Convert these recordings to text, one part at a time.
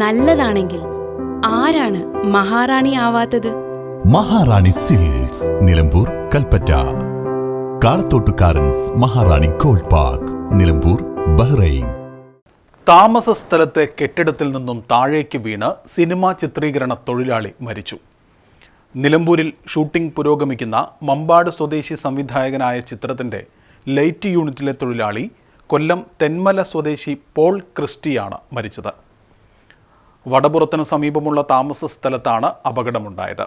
നല്ലതാണെങ്കിൽ ആരാണ് മഹാറാണി ആവാത്തത്? മഹാറാണി സിൽക്സ്, നിലമ്പൂർ, കൽപ്പറ്റ. കാളത്തോട്ടുകാരൻസ് മഹാറാണി gold park, Nilambur, Bahrain. താമസ സ്ഥലത്തെ കെട്ടിടത്തിൽ നിന്നും താഴേക്ക് വീണ് സിനിമാ ചിത്രീകരണ തൊഴിലാളി മരിച്ചു. നിലമ്പൂരിൽ ഷൂട്ടിംഗ് പുരോഗമിക്കുന്ന മമ്പാട് സ്വദേശി സംവിധായകനായ ചിത്രത്തിൻ്റെ ലൈറ്റ് യൂണിറ്റിലെ തൊഴിലാളി കൊല്ലം തെന്മല സ്വദേശി പോൾ ക്രിസ്റ്റിയാണ് മരിച്ചത്. വടപുറത്തിന് സമീപമുള്ള താമസ സ്ഥലത്താണ് അപകടമുണ്ടായത്.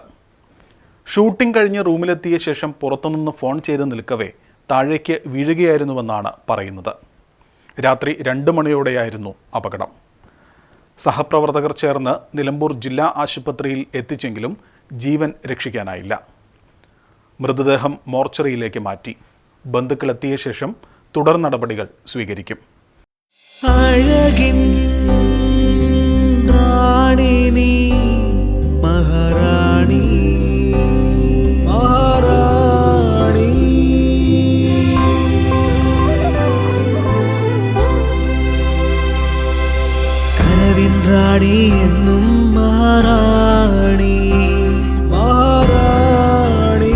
ഷൂട്ടിംഗ് കഴിഞ്ഞ് റൂമിലെത്തിയ ശേഷം പുറത്തുനിന്ന് ഫോൺ ചെയ്ത് നിൽക്കവേ താഴേക്ക് വീഴുകയായിരുന്നുവെന്നാണ് പറയുന്നത്. രാത്രി 2 മണിയോടെയായിരുന്നു അപകടം. സഹപ്രവർത്തകർ ചേർന്ന് നിലമ്പൂർ ജില്ലാ ആശുപത്രിയിൽ എത്തിച്ചെങ്കിലും ജീവൻ രക്ഷിക്കാനായില്ല. മൃതദേഹം മോർച്ചറിയിലേക്ക് മാറ്റി. ബന്ധുക്കളെത്തിയ ശേഷം തുടർ നടപടികൾ സ്വീകരിക്കും. റാണി എന്നും മഹാറാണി, മഹാറാണി.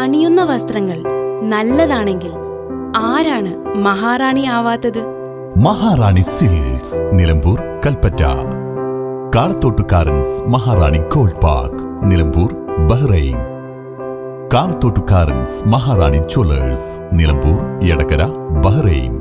അണിയുന്ന വസ്ത്രങ്ങൾ നല്ലതാണെങ്കിൽ ആരാണ് മഹാറാണി ആവാത്തത്? മഹാറാണി സിൽക്സ്, നിലമ്പൂർ, കൽപ്പറ്റ. കാളത്തോട്ടുകാരൻസ് മഹാറാണി ഗോൾഡ് പാർക്ക്, നിലമ്പൂർ, ബഹ്റൈൻ. കാളത്തോട്ടുകാരൻസ് മഹാറാണി ജ്വല്ലേഴ്സ്, നിലമ്പൂർ, എടക്കര, ബഹ്റൈൻ.